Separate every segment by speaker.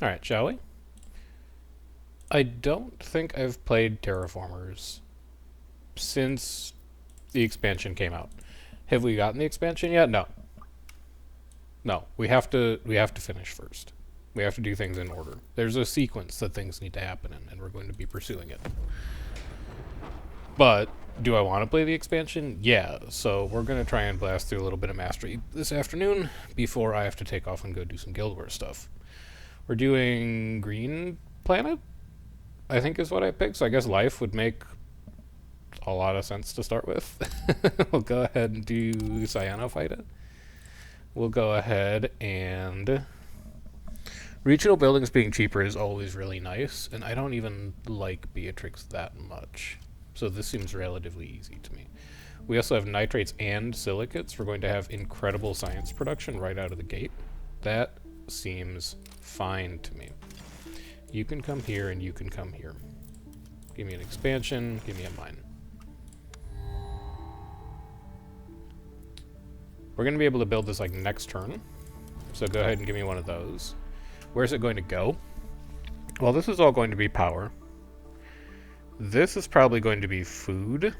Speaker 1: Alright, shall we? I don't think I've played Terraformers since the expansion came out. Have we gotten the expansion yet? No. No. We have to finish first. We have to do things in order. There's a sequence that things need to happen in, and we're going to be pursuing it. But do I want to play the expansion? Yeah. So we're going to try and blast through a little bit of mastery this afternoon before I have to take off and go do some Guild Wars stuff. We're doing Green Planet, I think is what I picked. So I guess Life would make a lot of sense to start with. We'll go ahead and do Cyanophyta. We'll go ahead and... Regional buildings being cheaper is always really nice, and I don't even like Beatrix that much. So this seems relatively easy to me. We also have nitrates and silicates. We're going to have incredible science production right out of the gate. That seems fine to me. You can come here and you can come here. Give me an expansion, give me a mine. We're going to be able to build this like next turn. So go ahead and give me one of those. Where's it going to go? Well, this is all going to be power. This is probably going to be food.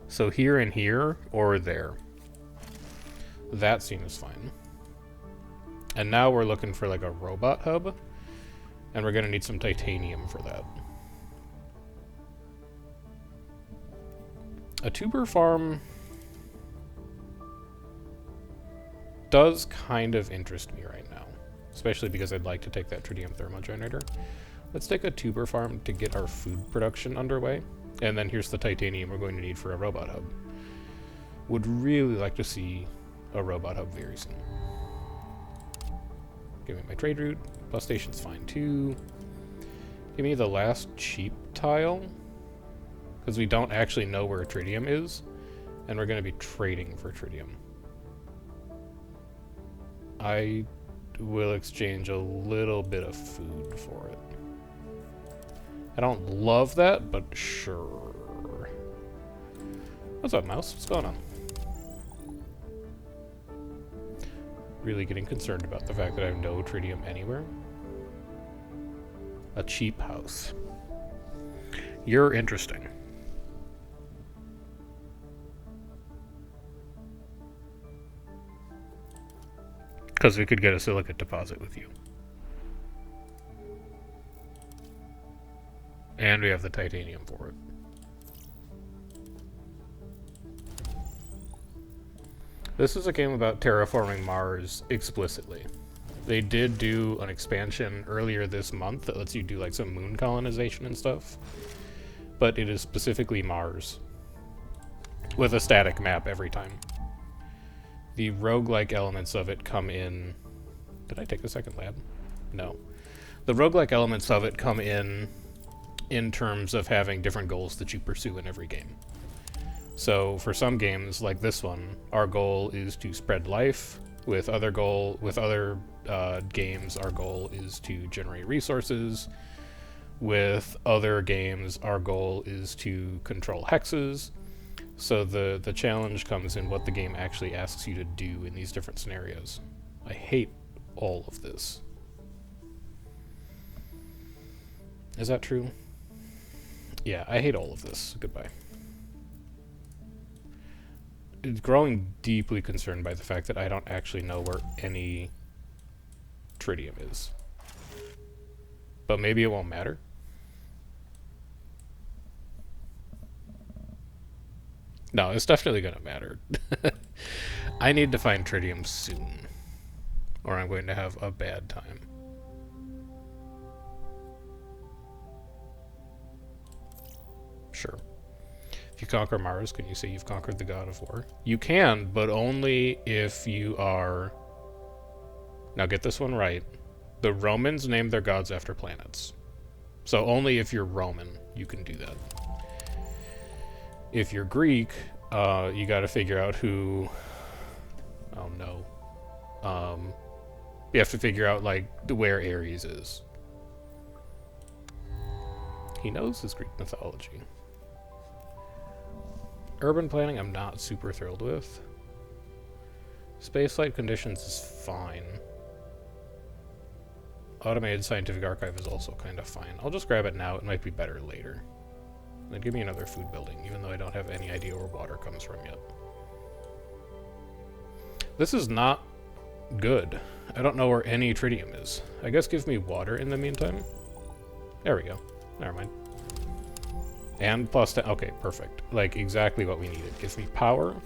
Speaker 1: So here and here, or there. That seems fine. And now we're looking for like a robot hub. And we're going to need some titanium for that. A tuber farm does kind of interest me right now. Especially because I'd like to take that tritium thermogenerator. Let's take a tuber farm to get our food production underway. And then here's the titanium we're going to need for a robot hub. Would really like to see a robot hub very soon. Give me my trade route. Bus station's fine too. Give me the last cheap tile. Because we don't actually know where tritium is. And we're going to be trading for tritium. I will exchange a little bit of food for it. I don't love that, but sure. What's up, mouse? What's going on? Really getting concerned about the fact that I have no tritium anywhere. A cheap house. You're interesting. Because we could get a silicate deposit with you. And we have the titanium for it. This is a game about terraforming Mars explicitly. They did do an expansion earlier this month that lets you do like some moon colonization and stuff. But it is specifically Mars. With a static map every time. The roguelike elements of it come in... Did I take the second lab? No. The roguelike elements of it come in terms of having different goals that you pursue in every game. So for some games, like this one, our goal is to spread life. With other games, our goal is to generate resources. With other games, our goal is to control hexes. So the challenge comes in what the game actually asks you to do in these different scenarios. I hate all of this. Is that true? Yeah, I hate all of this. Goodbye. It's growing deeply concerned by the fact that I don't actually know where any tritium is. But maybe it won't matter. No, it's definitely going to matter. I need to find tritium soon, or I'm going to have a bad time. Sure. If you conquer Mars, can you say you've conquered the god of war? You can, but only if you are... Now get this one right. The Romans named their gods after planets. So only if you're Roman, you can do that. If you're Greek, you gotta figure out who... Oh no. You have to figure out, like, where Ares is. He knows his Greek mythology. Urban planning, I'm not super thrilled with. Spaceflight conditions is fine. Automated scientific archive is also kind of fine. I'll just grab it now. It might be better later. Then give me another food building, even though I don't have any idea where water comes from yet. This is not good. I don't know where any tritium is. I guess give me water in the meantime. There we go. Never mind. And plus 10. Okay, perfect. Like, exactly what we needed. Give me power.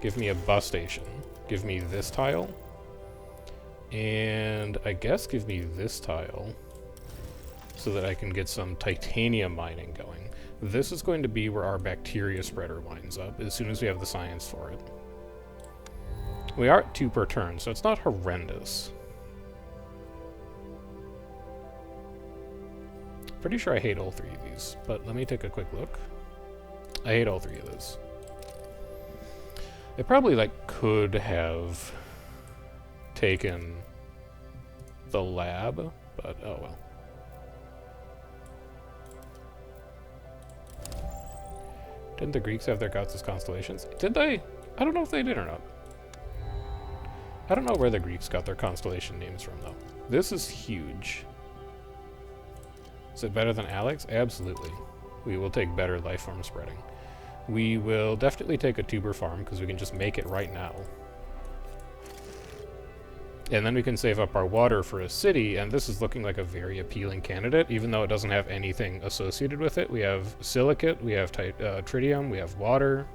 Speaker 1: Give me a bus station. Give me this tile. And I guess give me this tile so that I can get some titanium mining going. This is going to be where our bacteria spreader winds up as soon as we have the science for it. We are at 2 per turn, so it's not horrendous. Pretty sure I hate all 3 of these, but let me take a quick look. I hate all 3 of those. I probably, like, could have taken the lab, but oh well. Didn't the Greeks have their gods as constellations? Did they? I don't know if they did or not. I don't know where the Greeks got their constellation names from, though. This is huge. Is it better than Alex? Absolutely. We will take better life form spreading. We will definitely take a tuber farm, because we can just make it right now. And then we can save up our water for a city, and this is looking like a very appealing candidate, even though it doesn't have anything associated with it. We have silicate, we have tritium, we have water.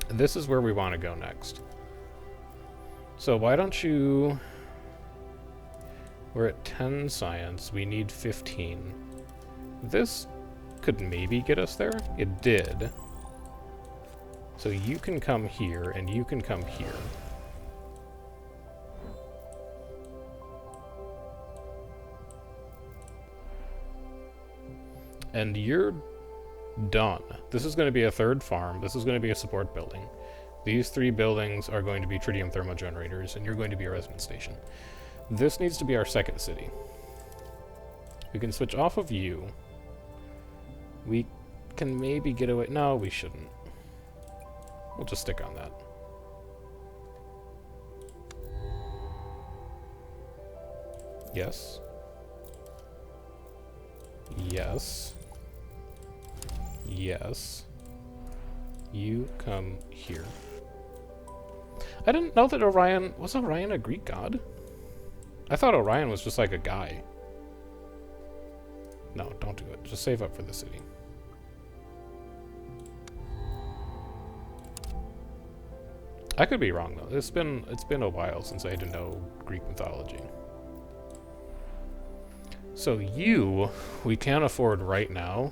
Speaker 1: This is where we want to go next. So why don't you... We're at 10 science, we need 15. This could maybe get us there. It did. So you can come here, and you can come here. And you're done. This is going to be a 3rd farm. This is going to be a support building. These 3 buildings are going to be tritium thermogenerators, and you're going to be a resident station. This needs to be our 2nd city. We can switch off of you. We can maybe get away... No, we shouldn't. We'll just stick on that. Yes. Yes. Yes. You come here. I didn't know that Orion... Was Orion a Greek god? I thought Orion was just like a guy. No, don't do it. Just save up for the city. I could be wrong though. It's been a while since I had to know Greek mythology. So you, we can't afford right now,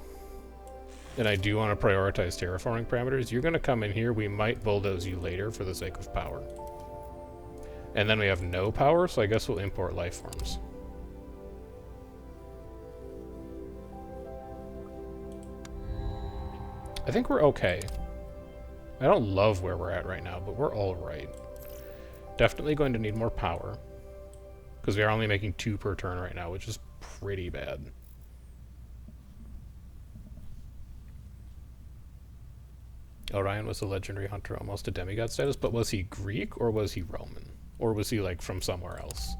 Speaker 1: and I do want to prioritize terraforming parameters. You're going to come in here. We might bulldoze you later for the sake of power. And then we have no power, so I guess we'll import life forms. I think we're okay. I don't love where we're at right now, but we're all right. Definitely going to need more power, because we are only making 2 per turn right now, which is pretty bad. Orion was a legendary hunter, almost a demigod status, but was he Greek or was he Roman? Or was he, like, from somewhere else?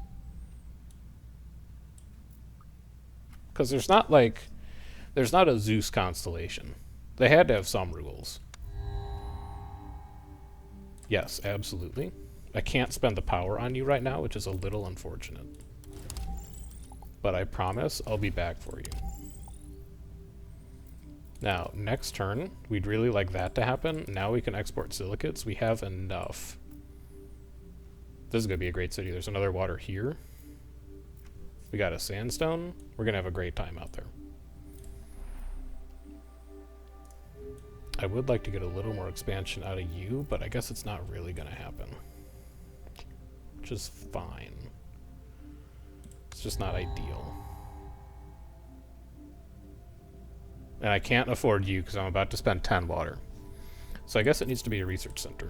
Speaker 1: Because there's not, like... There's not a Zeus constellation. They had to have some rules. Yes, absolutely. I can't spend the power on you right now, which is a little unfortunate. But I promise I'll be back for you. Now, next turn, we'd really like that to happen. Now we can export silicates. We have enough. This is going to be a great city. There's another water here. We got a sandstone. We're going to have a great time out there. I would like to get a little more expansion out of you, but I guess it's not really going to happen. Which is fine. It's just not ideal. And I can't afford you because I'm about to spend 10 water. So I guess it needs to be a research center.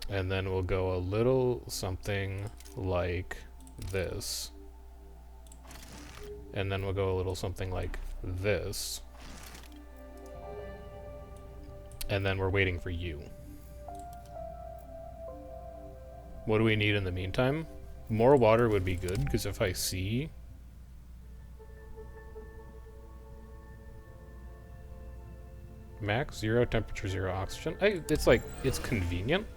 Speaker 1: And then we'll go a little something like this. And then we'll go a little something like this. And then we're waiting for you. What do we need in the meantime? more water would be good, because if I see... Max, 0 temperature, 0 oxygen. It's like, it's convenient.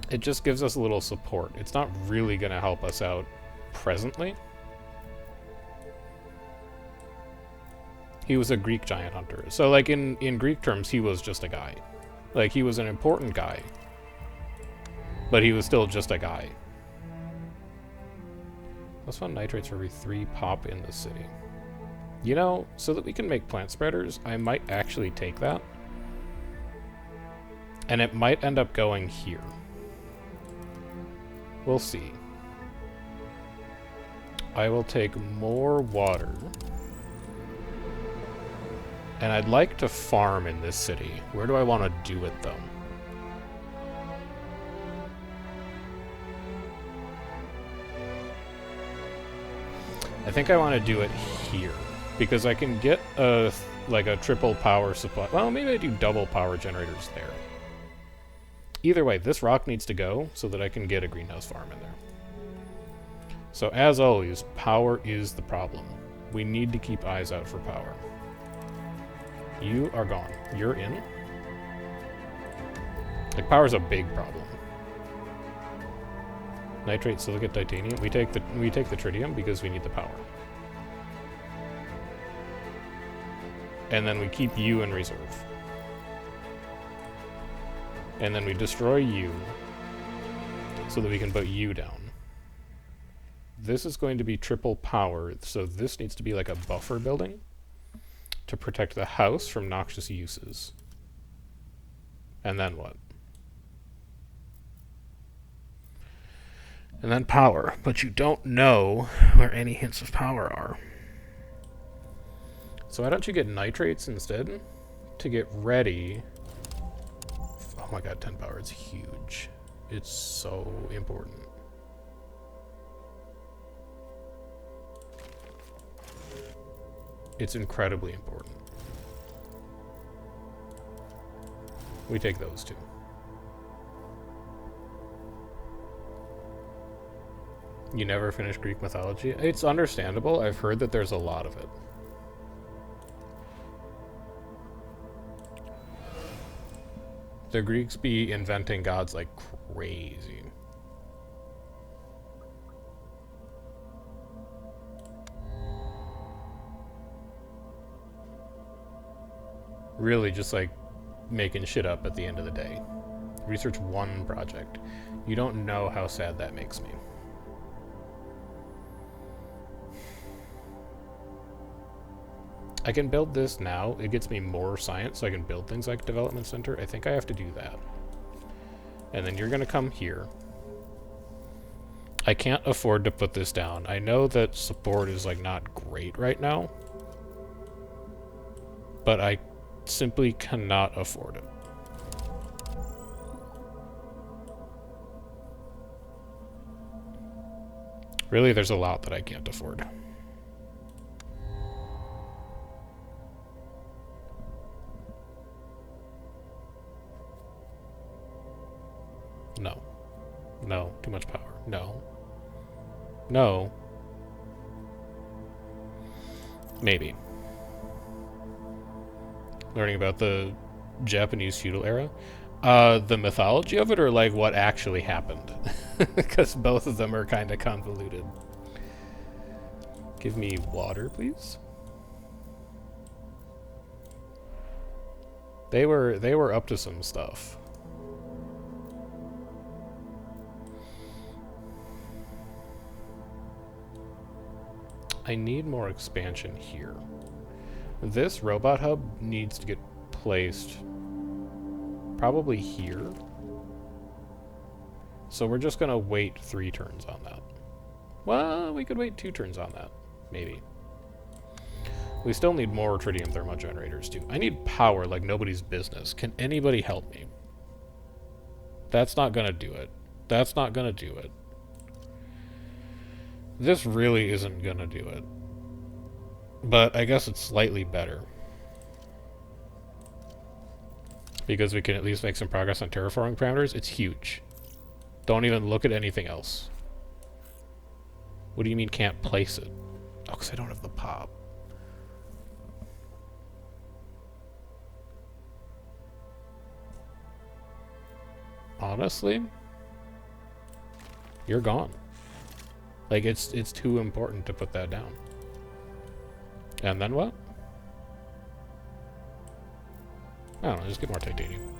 Speaker 1: It just gives us a little support. It's not really going to help us out presently. He was a Greek giant hunter. So, like, in Greek terms, he was just a guy. Like, he was an important guy. But he was still just a guy. +1 nitrates for every 3 pop in the city. You know, so that we can make plant spreaders, I might actually take that. And it might end up going here. We'll see. I will take more water. And I'd like to farm in this city. Where do I want to do it, though? I think I want to do it here. Because I can get a triple power supply. Well, maybe I do double power generators there. Either way, this rock needs to go so that I can get a greenhouse farm in there. So as always, power is the problem. We need to keep eyes out for power. You are gone. You're in. Like, power's a big problem. Nitrate, silicate, titanium. We take the tritium because we need the power. And then we keep you in reserve. And then we destroy you so that we can put you down. This is going to be triple power, so this needs to be like a buffer building to protect the house from noxious uses. And then what? And then power, but you don't know where any hints of power are. So why don't you get nitrates instead to get ready? Oh my god, 10 power, it's huge. It's so important. It's incredibly important. We take those two. You never finish Greek mythology? It's understandable. I've heard that there's a lot of it. The Greeks be inventing gods like crazy. Really just like making shit up at the end of the day. Research one project. You don't know how sad that makes me. I can build this now. It gets me more science, so I can build things like development center. I think I have to do that. And then you're going to come here. I can't afford to put this down. I know that support is like not great right now, but I simply cannot afford it. Really, there's a lot that I can't afford. No. No. Too much power. No. No. Maybe. Learning about the Japanese feudal era. The mythology of it, or like what actually happened? Because both of them are kind of convoluted. Give me water, please. They were up to some stuff. I need more expansion here. This robot hub needs to get placed probably here. So we're just gonna wait 3 turns on that. Well, we could wait 2 turns on that, maybe. We still need more tritium thermogenerators too. I need power like nobody's business. Can anybody help me? That's not gonna do it. That's not gonna do it. This really isn't gonna do it. But I guess it's slightly better. Because we can at least make some progress on terraforming parameters. It's huge. Don't even look at anything else. What do you mean can't place it? Oh, because I don't have the pop. Honestly, you're gone. Like, it's too important to put that down. And then what? I don't know, just get more titanium.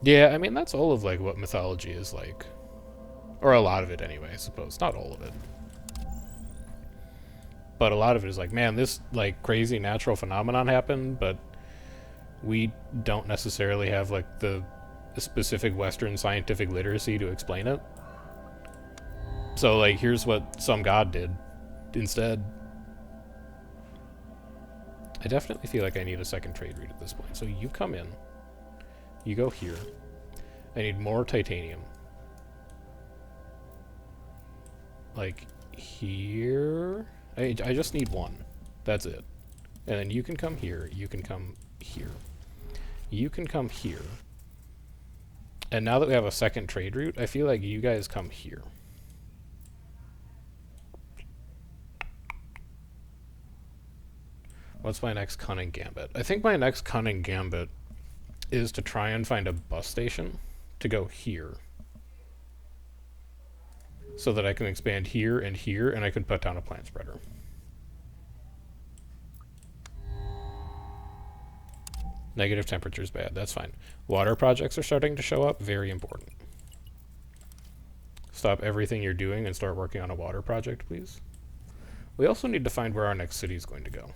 Speaker 1: Yeah, I mean, that's all of, like, what mythology is like. Or a lot of it, anyway, I suppose. Not all of it. But a lot of it is like, man, this, like, crazy natural phenomenon happened, but we don't necessarily have, like, the specific Western scientific literacy to explain it. So, like, here's what some god did instead. I definitely feel like I need a second trade route at this point. So you come in. You go here. I need more titanium. Like, here? I just need one. That's it. And then you can come here. You can come here. You can come here. And now that we have a second trade route, I feel like you guys come here. What's my next cunning gambit? I think my next cunning gambit is to try and find a bus station to go here. So that I can expand here, and I can put down a plant spreader. Negative temperature is bad, that's fine. Water projects are starting to show up, very important. Stop everything you're doing and start working on a water project, please. We also need to find where our next city is going to go.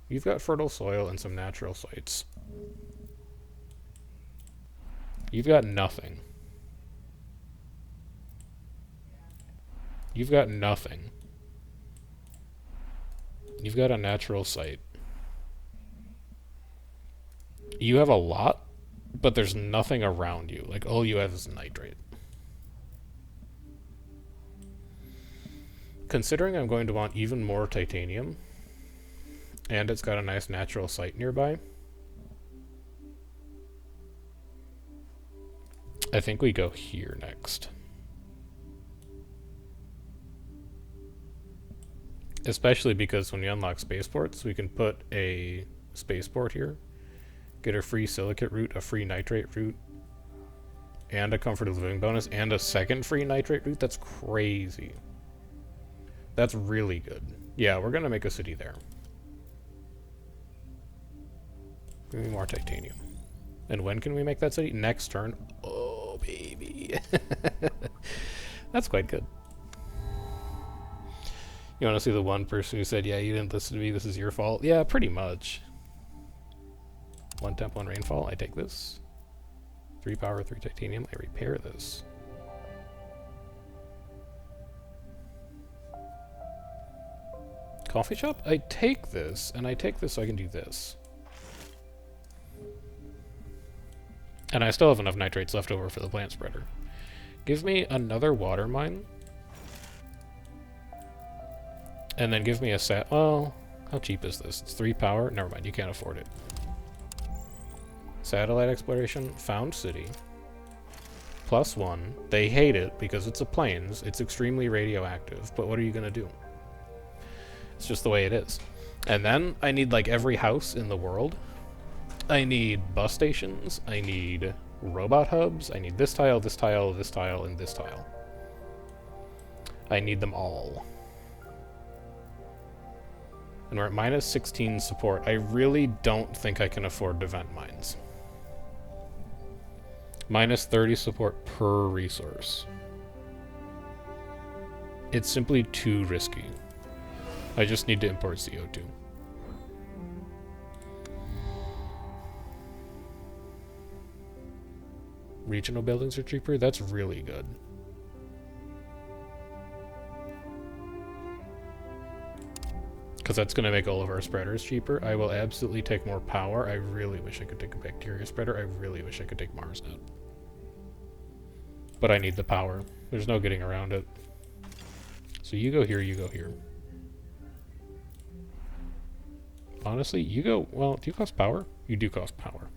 Speaker 1: You've got fertile soil and some natural sites. You've got nothing. You've got nothing. You've got a natural site. You have a lot, but there's nothing around you. Like, all you have is nitrate. Considering I'm going to want even more titanium, and it's got a nice natural site nearby, I think we go here next. Especially because when we unlock spaceports, we can put a spaceport here, get a free silicate route, a free nitrate route, and a comfort of living bonus, and a second free nitrate route. That's crazy. That's really good. Yeah, we're gonna make a city there. Give me more titanium. And when can we make that city? Next turn. Oh, baby. That's quite good. You want to see the one person who said, yeah, you didn't listen to me, this is your fault? Yeah, pretty much. 1 temp, 1 rainfall, I take this. 3 power, 3 titanium, I repair this. Coffee shop? I take this, and I take this so I can do this. And I still have enough nitrates left over for the plant spreader. Give me another water mine. And then give me a well, how cheap is this? It's 3 power? Never mind, you can't afford it. Satellite exploration, found city. +1. They hate it because it's a plains. It's extremely radioactive, but what are you gonna do? It's just the way it is. And then I need like every house in the world. I need bus stations. I need robot hubs. I need this tile, this tile, this tile, and this tile. I need them all. And we're at -16 support. I really don't think I can afford to vent mines. -30 support per resource. It's simply too risky. I just need to import CO2. Regional buildings are cheaper? That's really good. Because that's going to make all of our spreaders cheaper. I will absolutely take more power. I really wish I could take a bacteria spreader. I really wish I could take MarsNet. But I need the power. There's no getting around it. So you go here, you go here. Honestly, you go... Well, do you cost power? You do cost power.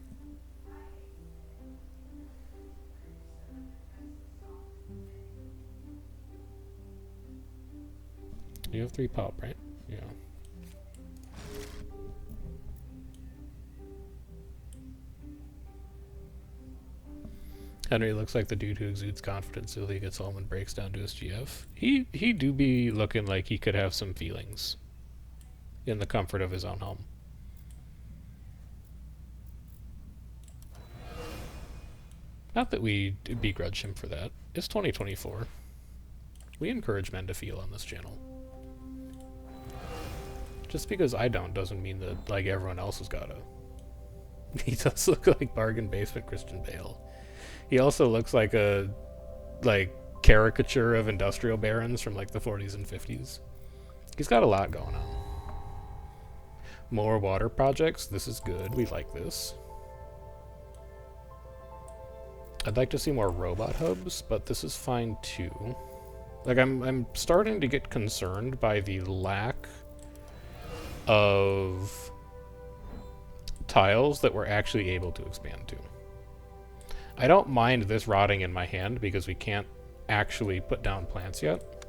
Speaker 1: You have 3 pop, right? Yeah. Henry looks like the dude who exudes confidence until he gets home and breaks down to his GF. He do be looking like he could have some feelings in the comfort of his own home. Not that we begrudge him for that. It's 2024. We encourage men to feel on this channel. Just because I don't doesn't mean that, like, everyone else has gotta. He does look like bargain basement Christian Bale. He also looks like a, like, caricature of industrial barons from, like, the 40s and 50s. He's got a lot going on. More water projects. This is good. We like this. I'd like to see more robot hubs, but this is fine too. Like, I'm starting to get concerned by the lack of tiles that we're actually able to expand to. I don't mind this rotting in my hand because we can't actually put down plants yet.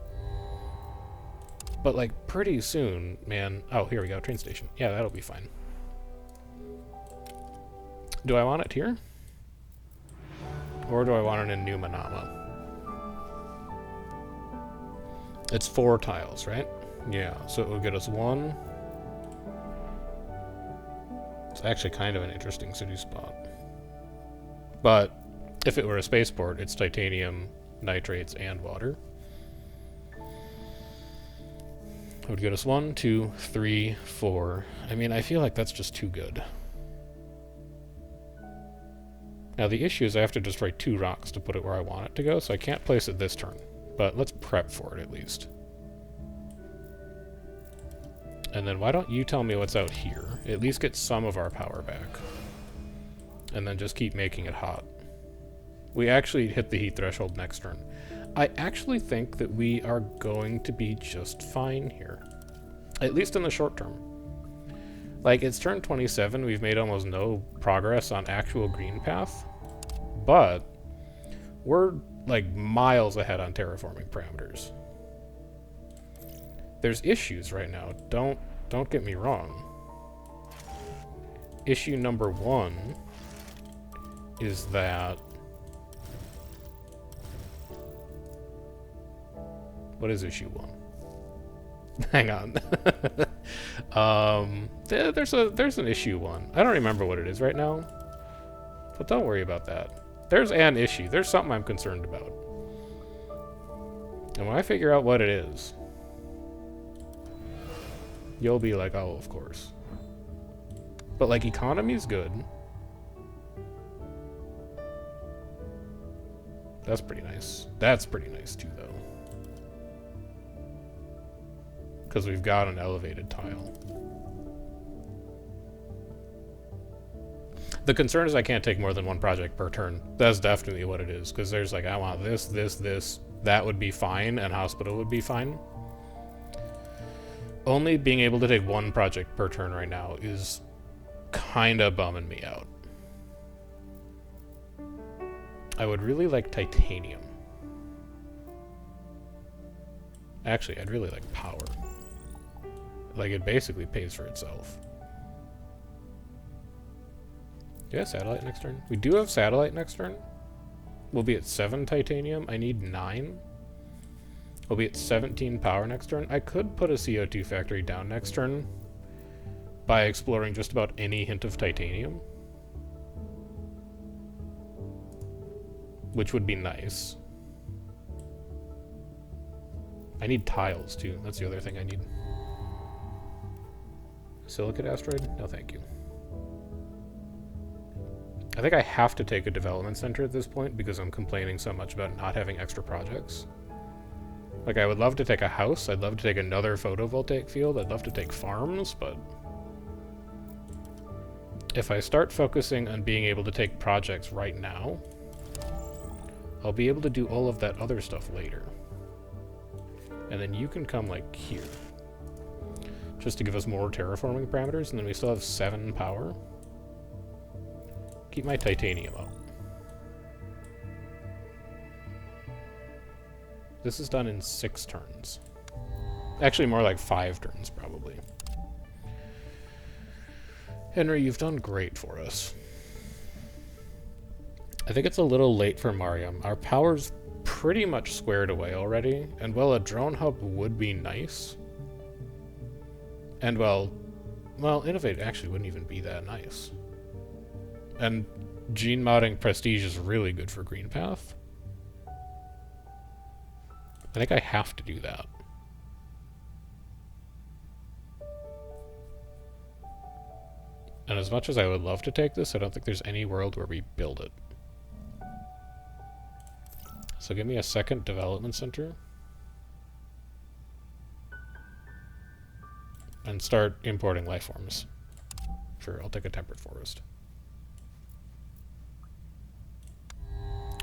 Speaker 1: But, like, pretty soon, man... Oh, here we go, train station. Yeah, that'll be fine. Do I want it here? Or do I want it in New Manama? It's 4 tiles, right? Yeah, so it will get us 1. It's actually kind of an interesting city spot. But if it were a spaceport, it's titanium, nitrates, and water. It would get us 1, 2, 3, 4. I mean, I feel like that's just too good. Now the issue is I have to destroy 2 rocks to put it where I want it to go, so I can't place it this turn. But let's prep for it at least. And then why don't you tell me what's out here? At least get some of our power back. And then just keep making it hot. We actually hit the heat threshold next turn. I actually think that we are going to be just fine here. At least in the short term. Like, it's turn 27, we've made almost no progress on actual green path. But we're, like, miles ahead on terraforming parameters. There's issues right now. Don't get me wrong. Issue number 1 is that... What is issue 1? Hang on. There's an issue 1. I don't remember what it is right now. But don't worry about that. There's an issue. There's something I'm concerned about. And when I figure out what it is, you'll be like, oh, of course. But, like, economy's good. That's pretty nice. That's pretty nice, too, though. Because we've got an elevated tile. The concern is I can't take more than 1 project per turn. That's definitely what it is. Because there's, like, I want this, this, this. That would be fine, and hospital would be fine. Only being able to take 1 project per turn right now is kind of bumming me out. I would really like titanium. Actually, I'd really like power. Like, it basically pays for itself. Do you have satellite next turn? We do have satellite next turn. We'll be at 7 titanium. I need 9. We'll be at 17 power next turn. I could put a CO2 factory down next turn by exploring just about any hint of titanium. Which would be nice. I need tiles, too. That's the other thing I need. Silicate asteroid? No, thank you. I think I have to take a development center at this point because I'm complaining so much about not having extra projects. Like, I would love to take a house. I'd love to take another photovoltaic field. I'd love to take farms, but... if I start focusing on being able to take projects right now, I'll be able to do all of that other stuff later. And then you can come, like, here. just to give us more terraforming parameters, and then we still have 7 power. Keep my titanium up. This is done in 6 turns. Actually, more like 5 turns, probably. Henry, you've done great for us. I think it's a little late for Mariam. Our power's pretty much squared away already, and while a drone hub would be nice, and well, Innovate actually wouldn't even be that nice. And gene modding prestige is really good for Green Path. I think I have to do that. And as much as I would love to take this, I don't think there's any world where we build it. So give me a second development center. And start importing life forms. Sure, I'll take a temperate forest.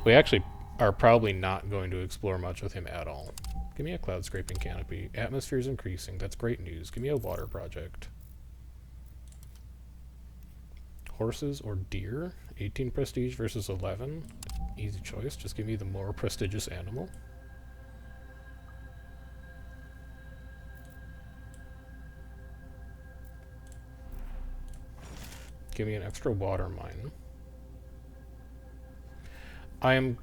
Speaker 1: We actually are probably not going to explore much with him at all. Give me a cloud scraping canopy. Atmosphere is increasing. That's great news. Give me a water project. Horses or deer? 18 prestige versus 11. Easy choice. Just give me the more prestigious animal. Give me an extra water mine. I am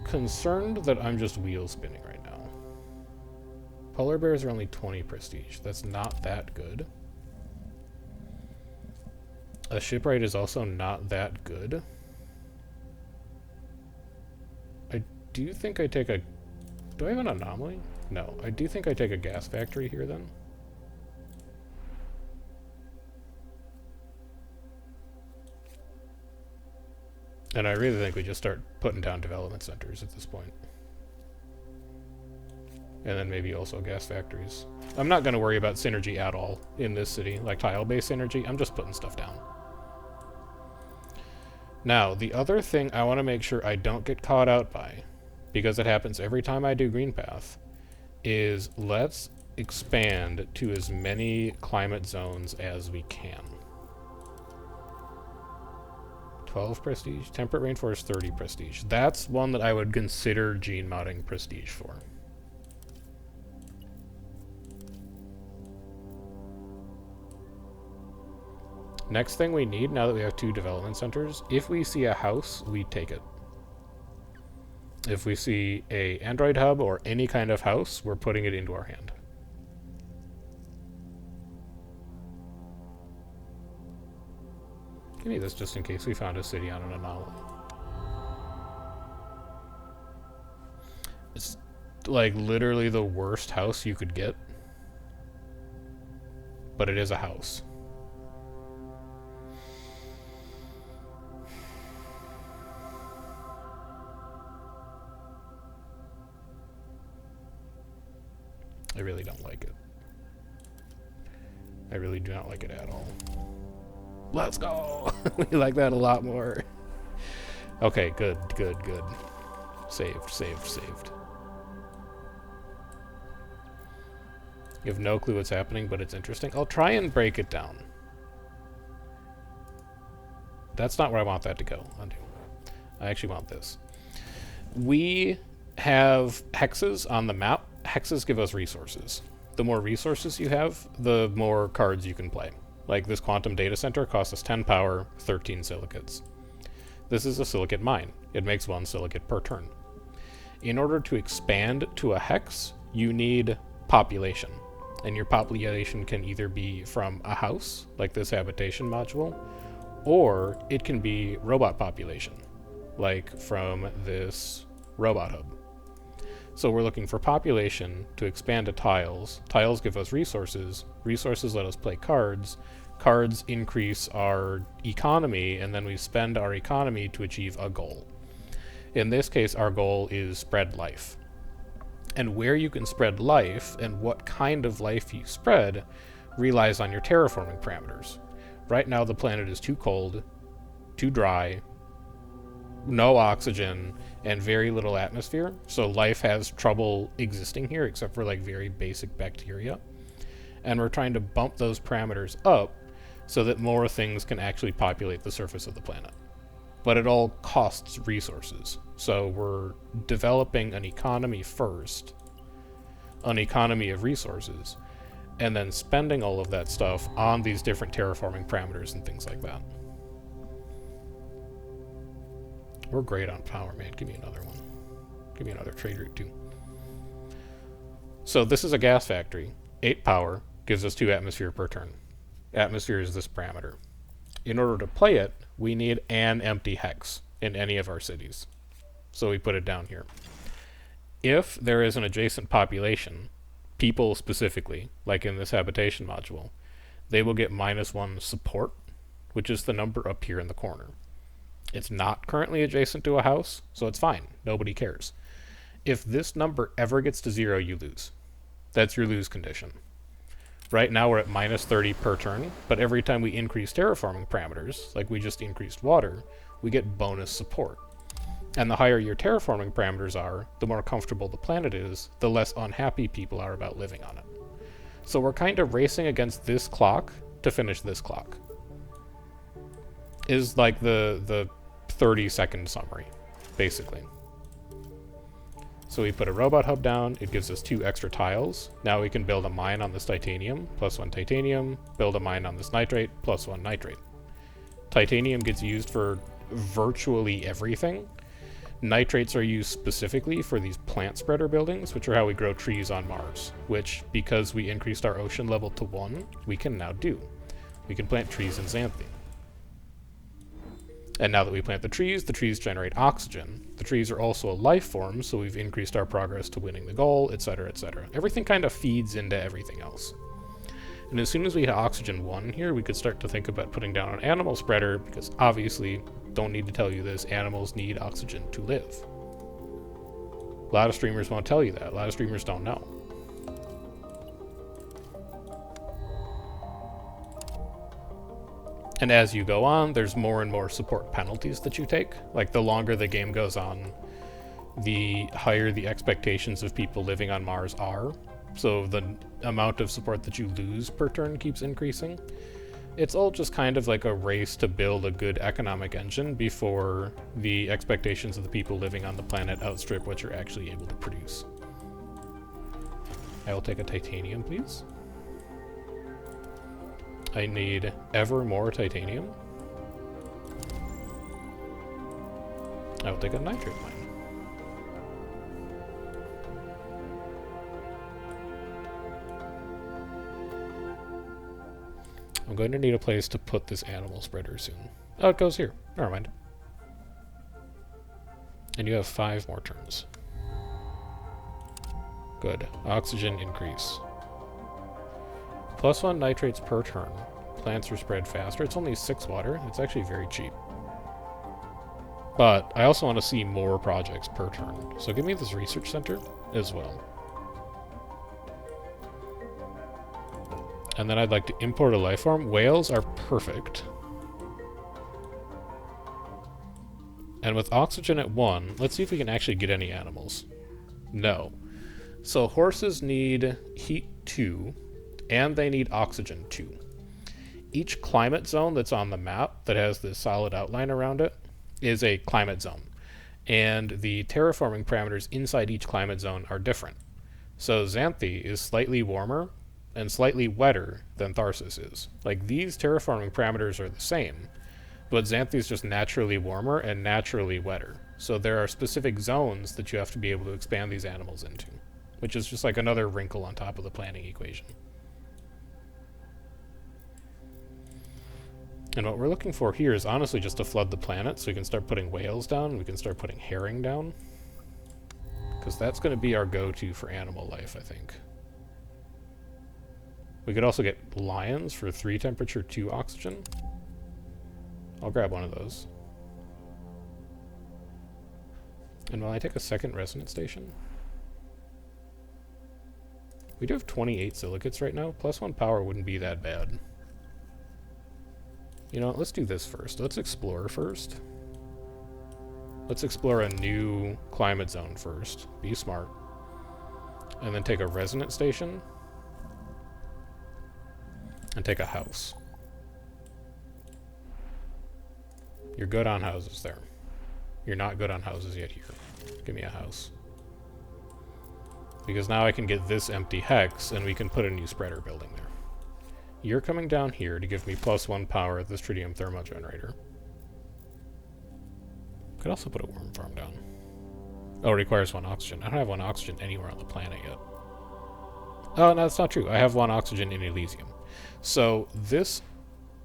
Speaker 1: concerned that I'm just wheel spinning right now. Polar bears are only 20 prestige. That's not that good. A shipwright is also not that good. I do think I take a... Do I have an anomaly? No. I do think I take a gas factory here then. And I really think we just start putting down development centers at this point. And then maybe also gas factories. I'm not going to worry about synergy at all in this city, like tile-based synergy. I'm just putting stuff down. Now, the other thing I want to make sure I don't get caught out by, because it happens every time I do Green Path, is let's expand to as many climate zones as we can. 12 prestige. Temperate rainforest, 30 prestige. That's one that I would consider gene modding prestige for. Next thing we need, now that we have 2 development centers, if we see a house, we take it. If we see a Android hub or any kind of house, we're putting it into our hand. Give me this just in case we found a city on an anomaly. It's like literally the worst house you could get. But it is a house. I really don't like it. I really do not like it at all. Let's go! We like that a lot more. Okay, good, good, good. Saved, saved, saved. You have no clue what's happening, but it's interesting. I'll try and break it down. That's not where I want that to go. Undo. I actually want this. We have hexes on the map. Hexes give us resources. The more resources you have, the more cards you can play. Like this quantum data center costs us 10 power, 13 silicates. This is a silicate mine. It makes 1 silicate per turn. In order to expand to a hex, you need population. And your population can either be from a house, like this habitation module, or it can be robot population, like from this robot hub. So we're looking for population to expand to tiles. Tiles give us resources. Resources let us play cards. Cards increase our economy, and then we spend our economy to achieve a goal. In this case, our goal is spread life. And where you can spread life and what kind of life you spread relies on your terraforming parameters. Right now, the planet is too cold, too dry, no oxygen, and very little atmosphere, so life has trouble existing here except for like very basic bacteria. And we're trying to bump those parameters up so that more things can actually populate the surface of the planet. But it all costs resources. So we're developing an economy first, an economy of resources, and then spending all of that stuff on these different terraforming parameters and things like that. We're great on power, man. Give me another one. Give me another trade route, too. So this is a gas factory. 8 power gives us 2 atmosphere per turn. Atmosphere is this parameter. In order to play it, we need an empty hex in any of our cities. So we put it down here. If there is an adjacent population, people specifically, like in this habitation module, they will get -1 support, which is the number up here in the corner. It's not currently adjacent to a house, so it's fine. Nobody cares. If this number ever gets to 0, you lose. That's your lose condition. Right now we're at -30 per turn, but every time we increase terraforming parameters, like we just increased water, we get bonus support. And the higher your terraforming parameters are, the more comfortable the planet is, the less unhappy people are about living on it. So we're kind of racing against this clock to finish this clock. Is like the 30-second summary, basically. So we put a robot hub down, it gives us 2 extra tiles. Now we can build a mine on this titanium, +1 titanium, build a mine on this nitrate, +1 nitrate. Titanium gets used for virtually everything. Nitrates are used specifically for these plant spreader buildings, which are how we grow trees on Mars, which, because we increased our ocean level to 1, we can now do. We can plant trees in Xanthi. And now that we plant the trees generate oxygen. The trees are also a life form, so we've increased our progress to winning the goal, etc., etc. Everything kind of feeds into everything else. And as soon as we hit oxygen 1 here, we could start to think about putting down an animal spreader, because obviously, don't need to tell you this, animals need oxygen to live. A lot of streamers won't tell you that. A lot of streamers don't know. And as you go on, there's more and more support penalties that you take. Like, the longer the game goes on, the higher the expectations of people living on Mars are. So the amount of support that you lose per turn keeps increasing. It's all just kind of like a race to build a good economic engine before the expectations of the people living on the planet outstrip what you're actually able to produce. I will take a titanium, please. I need ever more titanium. I will take a nitrate mine. I'm going to need a place to put this animal spreader soon. Oh, it goes here. Never mind. And you have 5 more turns. Good. Oxygen increase. +1 nitrates per turn. Plants are spread faster. It's only 6 water. It's actually very cheap. But I also want to see more projects per turn. So give me this research center as well. And then I'd like to import a life form. Whales are perfect. And with oxygen at 1, let's see if we can actually get any animals. No. So horses need heat 2, and they need oxygen 2. Each climate zone that's on the map that has this solid outline around it is a climate zone. And the terraforming parameters inside each climate zone are different. So Xanthi is slightly warmer and slightly wetter than Tharsis is. Like, these terraforming parameters are the same, but Xanthi is just naturally warmer and naturally wetter. So there are specific zones that you have to be able to expand these animals into, which is just like another wrinkle on top of the planning equation. And what we're looking for here is honestly just to flood the planet so we can start putting whales down, and we can start putting herring down. Because that's going to be our go-to for animal life, I think. We could also get lions for 3 temperature, 2 oxygen. I'll grab one of those. And will I take a second resonance station? We do have 28 silicates right now. +1 power wouldn't be that bad. You know what, let's do this first. Let's explore first. Let's explore a new climate zone first. Be smart. And then take a resonance station. and take a house. You're good on houses there. You're not good on houses yet here. Give me a house. Because now I can get this empty hex, and we can put a new spreader building there. You're coming down here to give me +1 power at this tritium thermal generator. Could also put a worm farm down. Oh, it requires 1 oxygen. I don't have 1 oxygen anywhere on the planet yet. Oh, no, that's not true. I have 1 oxygen in Elysium. So this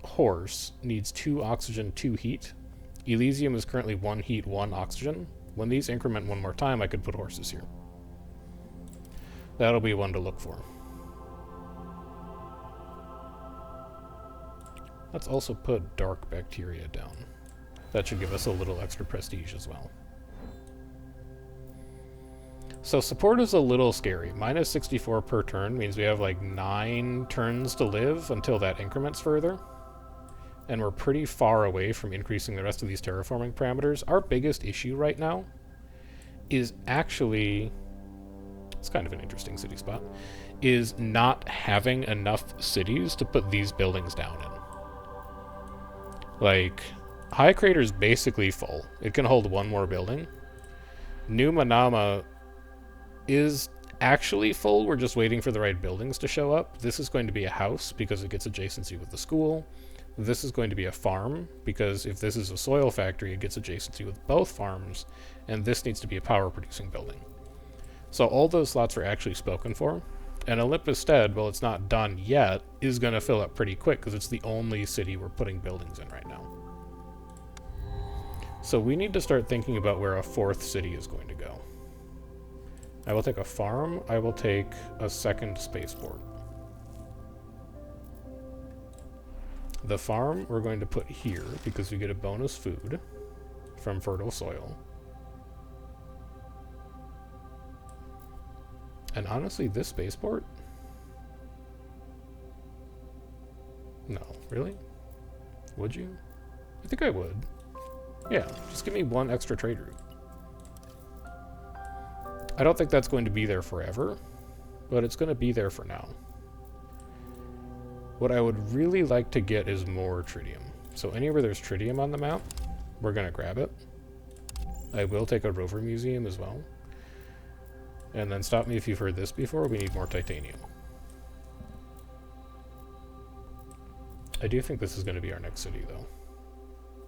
Speaker 1: horse needs 2 oxygen, 2 heat. Elysium is currently 1 heat, 1 oxygen. When these increment 1 more time, I could put horses here. That'll be one to look for. Let's also put dark bacteria down. That should give us a little extra prestige as well. So support is a little scary. -64 per turn means we have like 9 turns to live until that increments further. And we're pretty far away from increasing the rest of these terraforming parameters. Our biggest issue right now is actually, it's kind of an interesting city spot, is not having enough cities to put these buildings down in. Like, High Crater's basically full. It can hold 1 more building. New Manama is actually full. We're just waiting for the right buildings to show up. This is going to be a house because it gets adjacency with the school. This is going to be a farm because if this is a soil factory, it gets adjacency with both farms. And this needs to be a power producing building. So all those slots are actually spoken for. And Olympus Stead, while it's not done yet, is going to fill up pretty quick because it's the only city we're putting buildings in right now. So we need to start thinking about where a 4th city is going to go. I will take a farm. I will take a 2nd spaceport. The farm we're going to put here because we get a bonus food from fertile soil. And honestly, this spaceport? No, really? Would you? I think I would. Yeah, just give me 1 extra trade route. I don't think that's going to be there forever, but it's going to be there for now. What I would really like to get is more tritium. So anywhere there's tritium on the map, we're going to grab it. I will take a rover museum as well. And then stop me if you've heard this before, we need more titanium. I do think this is going to be our next city, though.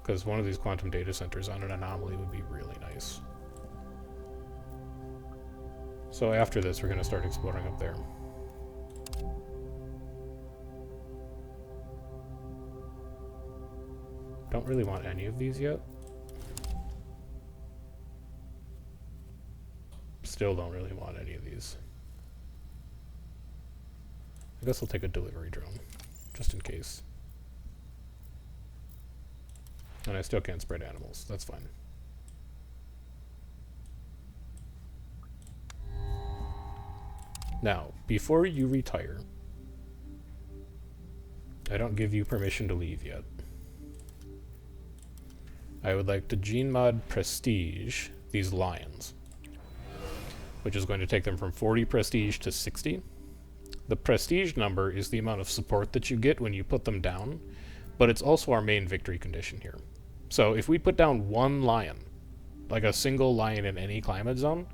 Speaker 1: Because one of these quantum data centers on an anomaly would be really nice. So after this, we're going to start exploring up there. Don't really want any of these yet. Still don't really want any of these. I guess I'll take a delivery drone, just in case. And I still can't spread animals. That's fine. Now, before you retire, I don't give you permission to leave yet. I would like to gene mod prestige these lions, which is going to take them from 40 prestige to 60. The prestige number is the amount of support that you get when you put them down, but it's also our main victory condition here. So if we put down 1 lion, like a single lion in any climate zone,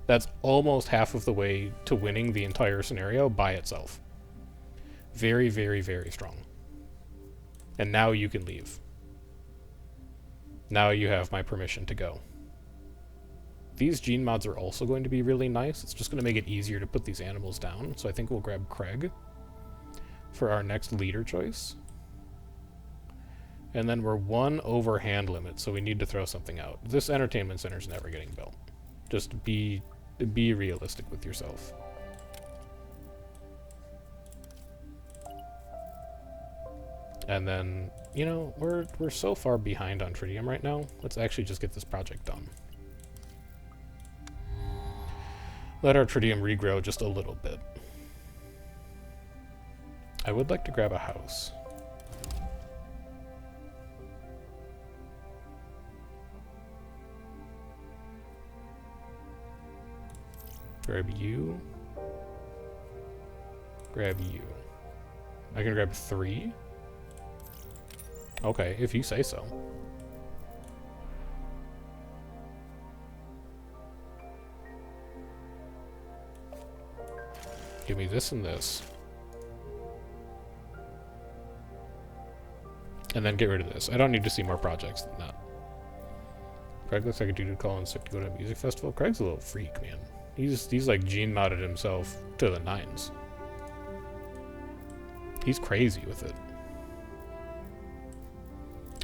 Speaker 1: that's almost half of the way to winning the entire scenario by itself. Very, very, very strong. And now you can leave. Now you have my permission to go. These gene mods are also going to be really nice. It's just going to make it easier to put these animals down. So I think we'll grab Craig for our next leader choice. And then we're 1 over hand limit, so we need to throw something out. This entertainment center is never getting built. Just be realistic with yourself. And then, you know, we're so far behind on tritium right now. Let's actually just get this project done. Let our tritium regrow just a little bit. I would like to grab a house. Grab you. Grab you. I can grab 3? Okay, if you say so. Give me this and this. And then get rid of this. I don't need to see more projects than that. Craig looks like a dude who'd call in sick to go to a music festival. Craig's a little freak, man. He's like gene modded himself to the 9s. He's crazy with it.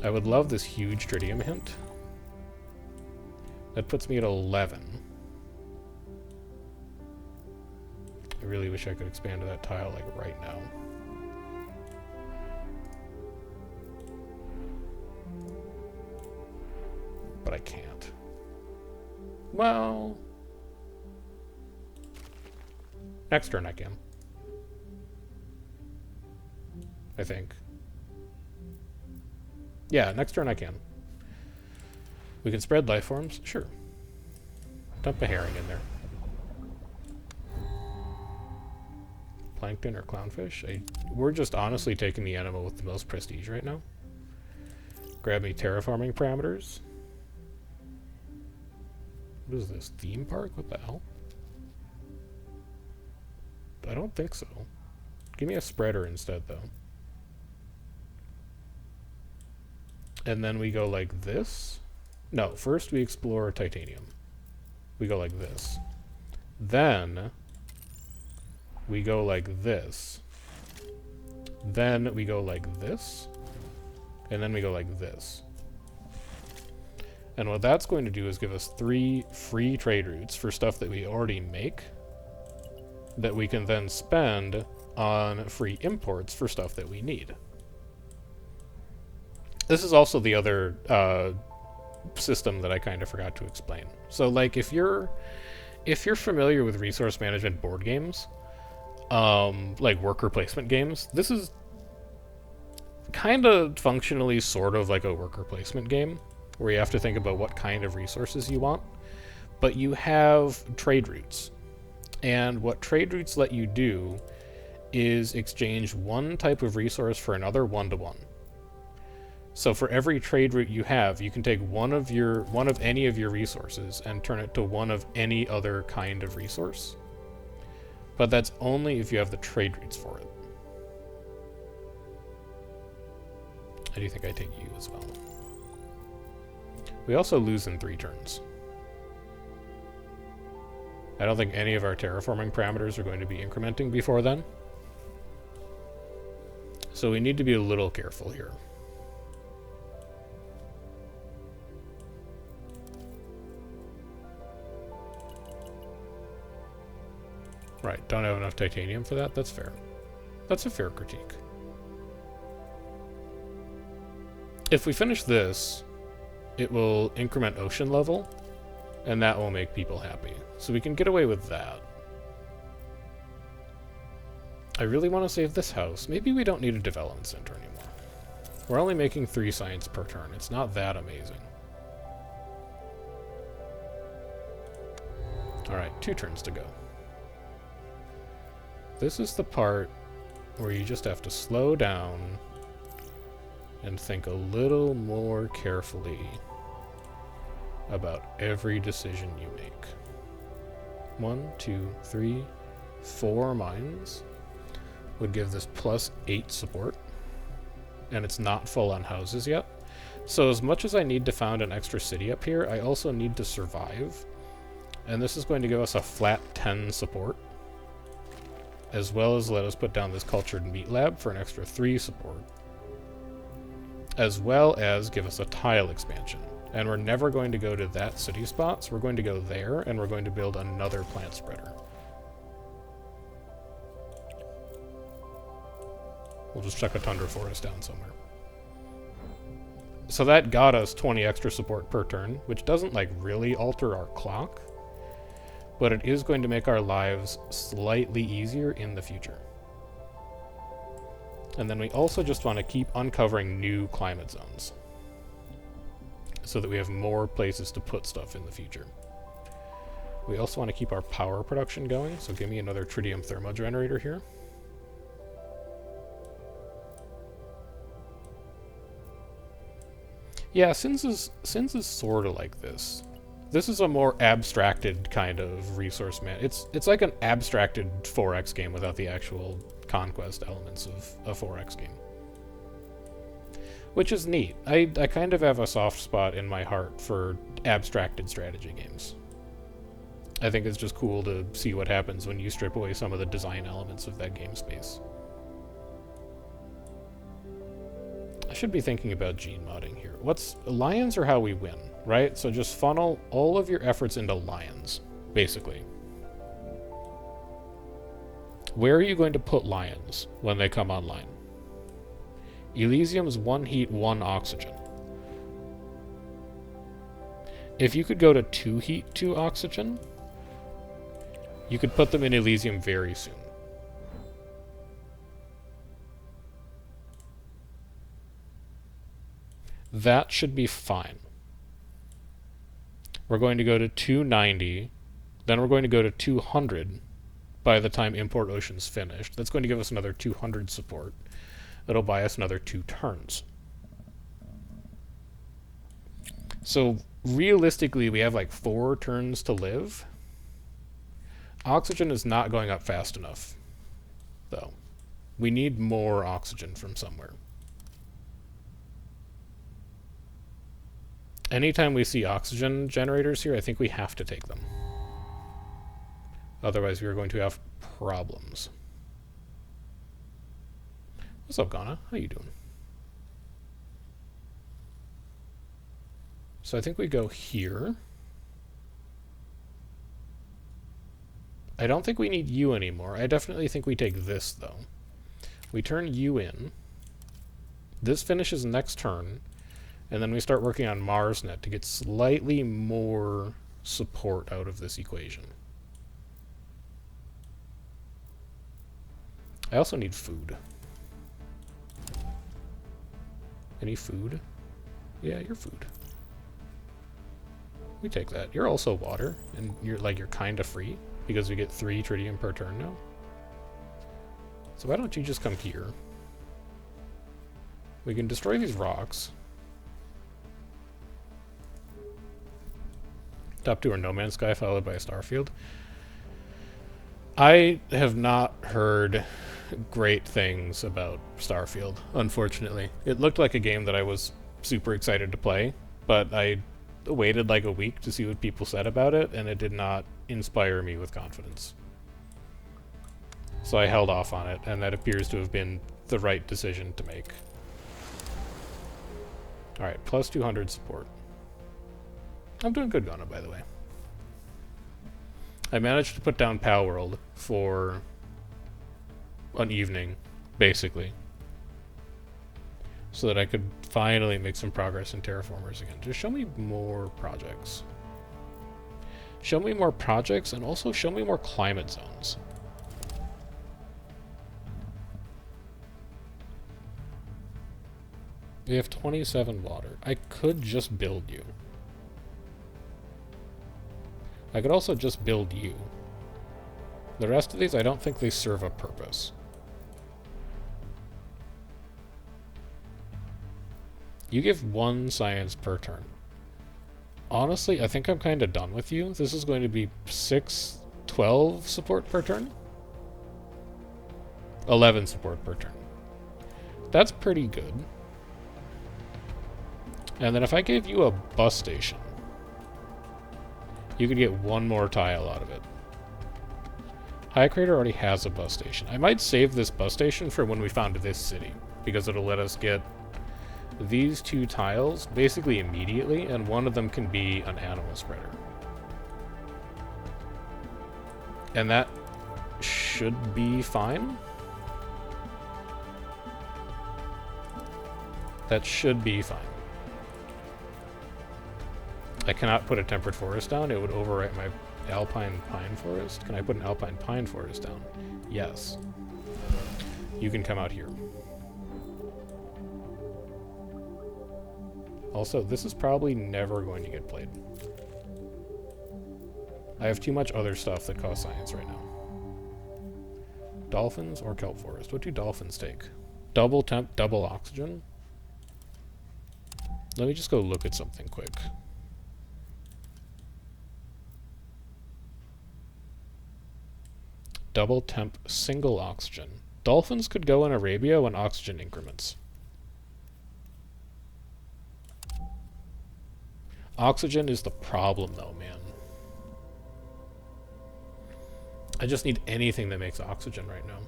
Speaker 1: I would love this huge tritium hint. That puts me at 11. I really wish I could expand to that tile like right now. But I can't. Well, next turn I can. I think. Yeah, next turn I can. We can spread life forms? Sure. Dump a herring in there. Plankton or clownfish? We're just honestly taking the animal with the most prestige right now. Grab me terraforming parameters. What is this? Theme park? What the hell? I don't think so. Give me a spreader instead, though. And then we go like this. No, first we explore titanium. We go like this. Then we go like this. Then we go like this. And then we go like this. And what that's going to do is give us 3 free trade routes for stuff that we already make that we can then spend on free imports for stuff that we need. This is also the other system that I kind of forgot to explain. So, like, if you're familiar with resource management board games, like worker placement games, this is kind of functionally sort of like a worker placement game, where you have to think about what kind of resources you want, but you have trade routes. And what trade routes let you do is exchange one type of resource for another 1-to-1. So for every trade route you have, you can take one of any of your resources and turn it to one of any other kind of resource. But that's only if you have the trade routes for it. I do think I take you as well. We also lose in 3 turns. I don't think any of our terraforming parameters are going to be incrementing before then. So we need to be a little careful here. Right, don't have enough titanium for that? That's fair. That's a fair critique. If we finish this, it will increment ocean level, and that will make people happy. So we can get away with that. I really want to save this house. Maybe we don't need a development center anymore. We're only making 3 science per turn. It's not that amazing. Alright, 2 turns to go. This is the part where you just have to slow down and think a little more carefully about every decision you make. 1, 2, 3, 4 mines would give this +8 support, and it's not full on houses yet. So as much as I need to found an extra city up here, I also need to survive, and this is going to give us a flat 10 support, as well as let us put down this cultured meat lab for an extra 3 support, as well as give us a tile expansion. And we're never going to go to that city spot, so we're going to go there, and we're going to build another plant spreader. We'll just chuck a tundra forest down somewhere. So that got us 20 extra support per turn, which doesn't, like, really alter our clock, but it is going to make our lives slightly easier in the future. And then we also just want to keep uncovering new climate zones, so that we have more places to put stuff in the future. We also want to keep our power production going, so give me another tritium thermo generator here. Yeah, Sins is sort of like this. This is a more abstracted kind of resource man. It's like an abstracted 4X game without the actual conquest elements of a 4X game. Which is neat. I kind of have a soft spot in my heart for abstracted strategy games. I think it's just cool to see what happens when you strip away some of the design elements of that game space. I should be thinking about gene modding here. Lions are how we win, right? So just funnel all of your efforts into lions, basically. Where are you going to put lions when they come online? Elysium's 1 heat, 1 oxygen. If you could go to 2 heat, 2 oxygen, you could put them in Elysium very soon. That should be fine. We're going to go to 290, then we're going to go to 200 by the time Import Ocean's finished. That's going to give us another 200 support. That'll buy us another 2 turns. So realistically, we have like 4 turns to live. Oxygen is not going up fast enough, though. We need more oxygen from somewhere. Anytime we see oxygen generators here, I think we have to take them. Otherwise, we are going to have problems. What's up, Ghana? How you doing? So I think we go here. I don't think we need you anymore. I definitely think we take this, though. We turn you in. This finishes next turn. And then we start working on MarsNet to get slightly more support out of this equation. I also need food. Any food? Yeah, you're food. We take that. You're also water, and you're kind of free, because we get 3 tritium per turn now. So why don't you just come here? We can destroy these rocks. Top 2 are No Man's Sky, followed by Starfield. I have not heard great things about Starfield, unfortunately. It looked like a game that I was super excited to play, but I waited like a week to see what people said about it, and it did not inspire me with confidence. So I held off on it, and that appears to have been the right decision to make. Alright, plus 200 support. I'm doing good, Ghana, by the way. I managed to put down Pal World for an evening, basically, so that I could finally make some progress in Terraformers again. Just show me more projects. Show me more projects, and also show me more climate zones. We have 27 water. I could just build you. I could also just build you. The rest of these, I don't think they serve a purpose. You give 1 science per turn. Honestly, I think I'm kind of done with you. This is going to be 12 support per turn. 11 support per turn. That's pretty good. And then if I gave you a bus station, you could get 1 more tile out of it. High Crater already has a bus station. I might save this bus station for when we found this city, because it'll let us get these 2 tiles basically immediately, and one of them can be an animal spreader. And that should be fine. That should be fine. I cannot put a temperate forest down. It would overwrite my alpine pine forest. Can I put an alpine pine forest down? Yes. You can come out here. Also, this is probably never going to get played. I have too much other stuff that costs science right now. Dolphins or kelp forest? What do dolphins take? Double temp, double oxygen? Let me just go look at something quick. Double temp, single oxygen. Dolphins could go in Arabia when oxygen increments. Oxygen is the problem, though, man. I just need anything that makes oxygen right now.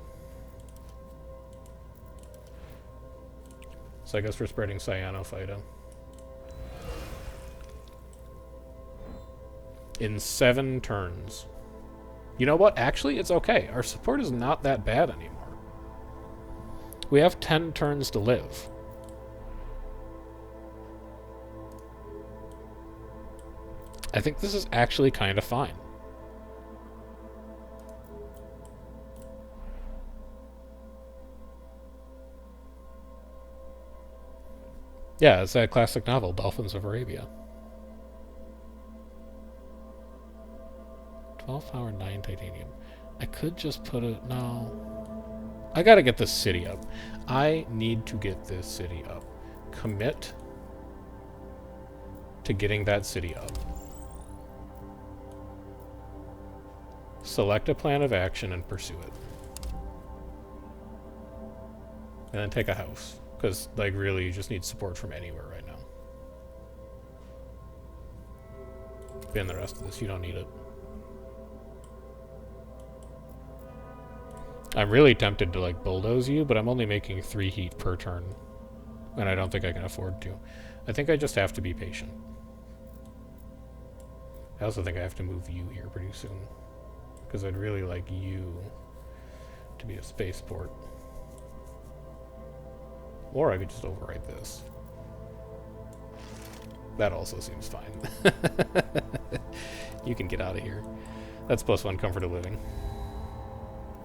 Speaker 1: So I guess we're spreading cyanophyta. In 7 turns. You know what? Actually, it's okay. Our support is not that bad anymore. We have 10 turns to live. I think this is actually kind of fine. Yeah, it's that classic novel, Dolphins of Arabia. 12 power, 9 titanium. I could just put it... No. I gotta get this city up. I need to get this city up. Commit to getting that city up. Select a plan of action and pursue it. And then take a house. Because, like, really, you just need support from anywhere right now. Ban the rest of this. You don't need it. I'm really tempted to, like, bulldoze you, but I'm only making 3 heat per turn. And I don't think I can afford to. I think I just have to be patient. I also think I have to move you here pretty soon. Because I'd really like you to be a spaceport. Or I could just overwrite this. That also seems fine. You can get out of here. That's +1 comfort of living.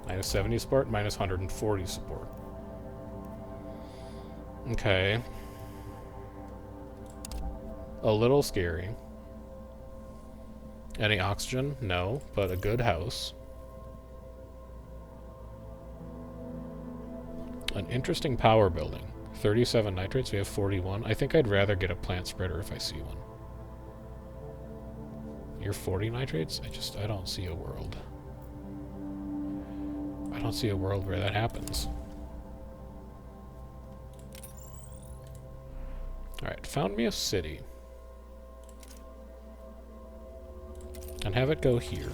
Speaker 1: Minus 70 support, minus 140 support. Okay. A little scary. Any oxygen? No, but a good house. An interesting power building. 37 nitrates, we have 41. I think I'd rather get a plant spreader if I see one. You're 40 nitrates? I don't see a world. I don't see a world where that happens. Alright, found me a city. And have it go here.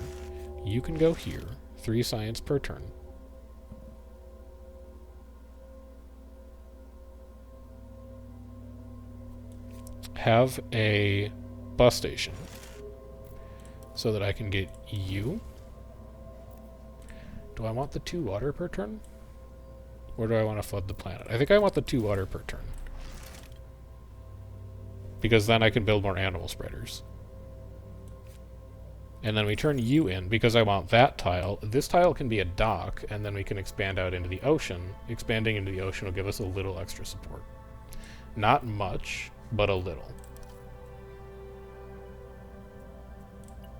Speaker 1: You can go here. 3 science per turn. Have a bus station. So that I can get you. Do I want the 2 water per turn? Or do I want to flood the planet? I think I want the 2 water per turn. Because then I can build more animal spreaders. And then we turn you in, because I want that tile. This tile can be a dock, and then we can expand out into the ocean. Expanding into the ocean will give us a little extra support. Not much, but a little.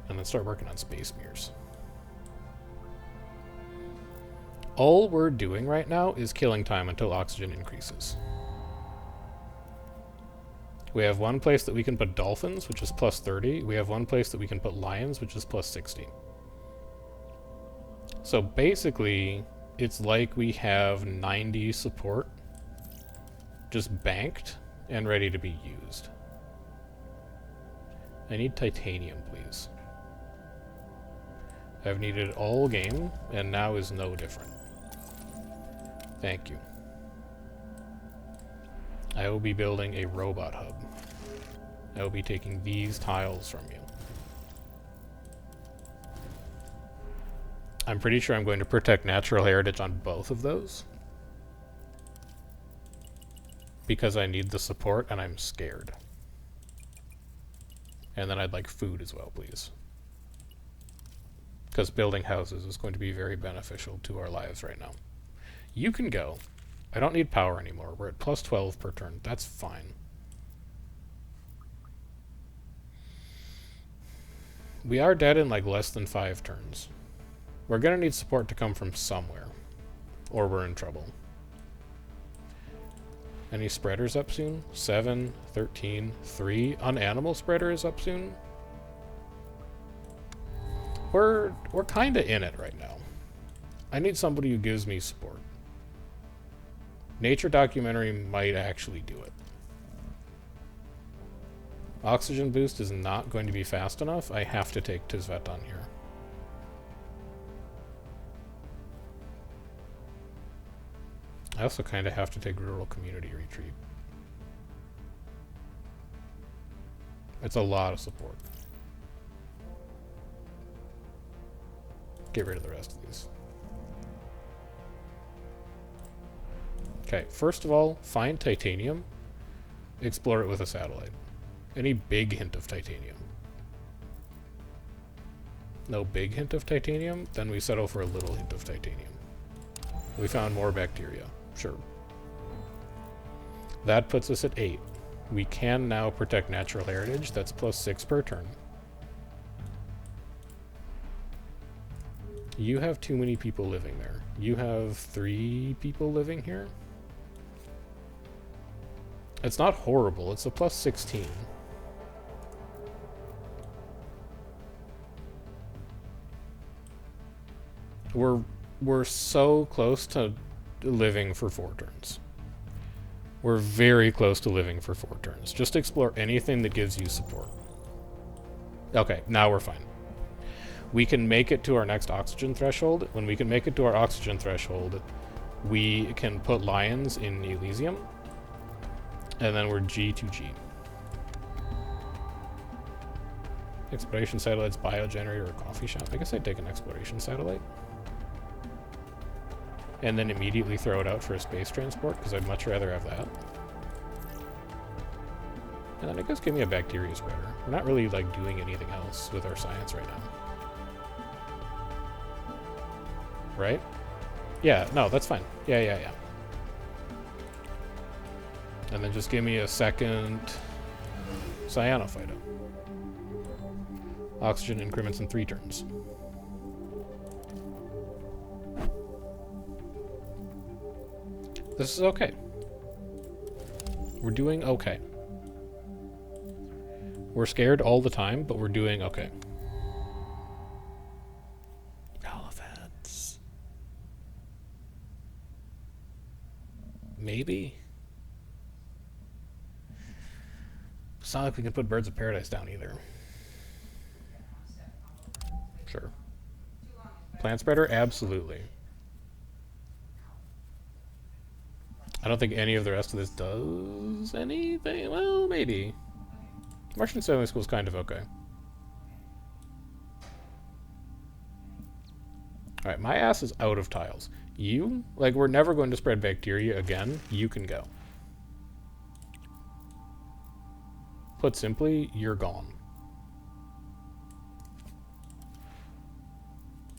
Speaker 1: And then start working on space mirrors. All we're doing right now is killing time until oxygen increases. We have one place that we can put dolphins, which is +30. We have one place that we can put lions, which is +60. So basically, it's like we have 90 support just banked and ready to be used. I need titanium, please. I've needed it all game, and now is no different. Thank you. I will be building a robot hub. I will be taking these tiles from you. I'm pretty sure I'm going to protect natural heritage on both of those. Because I need the support and I'm scared. And then I'd like food as well, please. Because building houses is going to be very beneficial to our lives right now. You can go. I don't need power anymore. We're at +12 per turn. That's fine. We are dead in like less than 5 turns. We're going to need support to come from somewhere. Or we're in trouble. Any spreaders up soon? 7, 13, 3. Unanimal spreader is up soon. We're kind of in it right now. I need somebody who gives me support. Nature documentary might actually do it. Oxygen boost is not going to be fast enough. I have to take Tizvet on here. I also kind of have to take rural community retreat. It's a lot of support. Get rid of the rest of these. Okay, first of all, find titanium. Explore it with a satellite. Any big hint of titanium? No big hint of titanium? Then we settle for a little hint of titanium. We found more bacteria. Sure. That puts us at 8. We can now protect natural heritage. That's +6 per turn. You have too many people living there. You have 3 people living here? It's not horrible. It's a +16. We're so close to living for 4 turns. We're very close to living for 4 turns. Just explore anything that gives you support. Okay, now we're fine. We can make it to our next oxygen threshold. When we can make it to our oxygen threshold, we can put lions in Elysium. And then we're G to G. Exploration satellites, biogenerator, or coffee shop. I guess I'd take an exploration satellite. And then immediately throw it out for a space transport, because I'd much rather have that. And then I guess give me a bacteria spreader. We're not really, like, doing anything else with our science right now. Right? Yeah, no, that's fine. Yeah. And then just give me a second cyanophyta. Oxygen increments in 3 turns. This is okay. We're doing okay. We're scared all the time, but we're doing okay. Elephants. Maybe? It's not like we can put birds of paradise down either. Sure. Plant spreader? Absolutely. I don't think any of the rest of this does anything. Well, maybe. Martian Sailing School is kind of okay. Alright, my ass is out of tiles. You? Like, we're never going to spread bacteria again. You can go. Put simply, you're gone.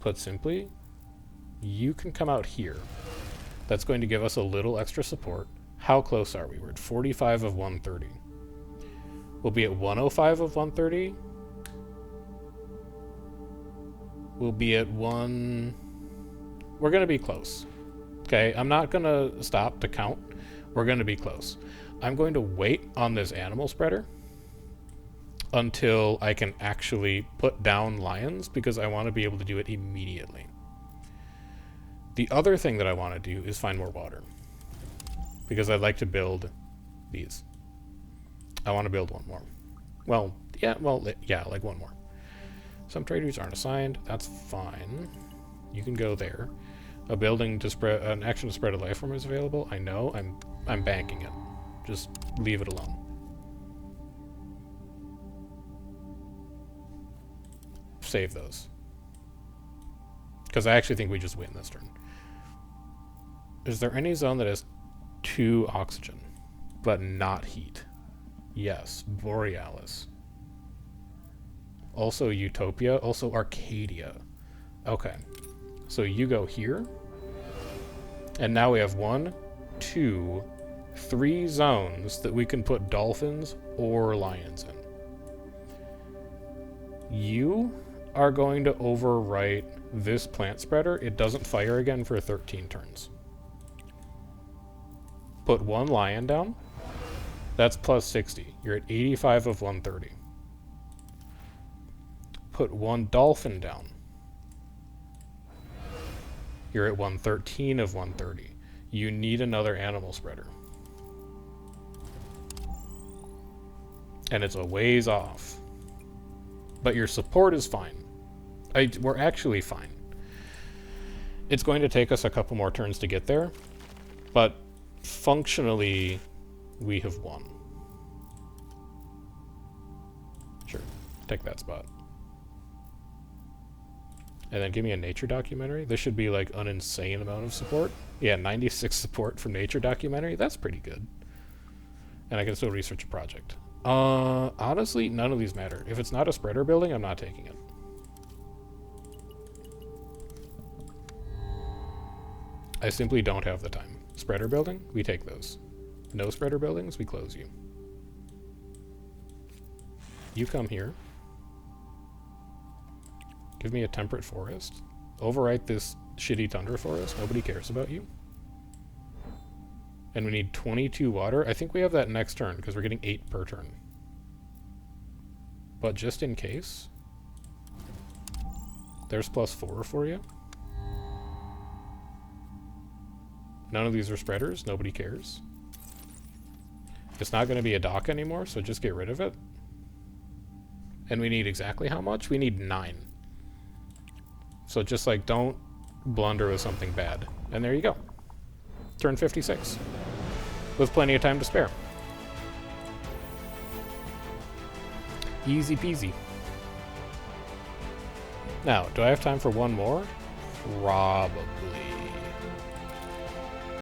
Speaker 1: Put simply, you can come out here. That's going to give us a little extra support. How close are we? We're at 45 of 130. We'll be at 105 of 130. We'll be at 1... We're going to be close. Okay, I'm not going to stop to count. We're going to be close. I'm going to wait on this animal spreader until I can actually put down lions, because I want to be able to do it immediately. The other thing that I want to do is find more water, because I'd like to build these. I want to build one more. Well, yeah, like one more. Some traders aren't assigned. That's fine. You can go there. A building to spread, an action to spread a life form is available. I know. I'm banking it. Just leave it alone. Save those, because I actually think we just win this turn. Is there any zone that has 2 oxygen, but not heat? Yes, Borealis. Also Utopia, also Arcadia. Okay, so you go here, and now we have 1, 2, 3 zones that we can put dolphins or lions in. You are going to overwrite this plant spreader. It doesn't fire again for 13 turns. Put one lion down. That's plus 60. You're at 85 of 130. Put one dolphin down. You're at 113 of 130. You need another animal spreader. And it's a ways off. But your support is fine. We're actually fine. It's going to take us a couple more turns to get there, but functionally, we have won. Sure, take that spot. And then give me a nature documentary. This should be like an insane amount of support. Yeah, 96 support from nature documentary. That's pretty good. And I can still research a project. Honestly, none of these matter. If it's not a spreader building, I'm not taking it. I simply don't have the time. Spreader building, we take those. No spreader buildings, we close you. You come here. Give me a temperate forest. Overwrite this shitty tundra forest. Nobody cares about you. And we need 22 water. I think we have that next turn because we're getting 8 per turn. But just in case, there's +4 for you. None of these are spreaders. Nobody cares. It's not going to be a dock anymore, so just get rid of it. And we need exactly how much? We need 9. So just like, don't blunder with something bad. And there you go. Turn 56. With plenty of time to spare. Easy peasy. Now, do I have time for one more? Probably.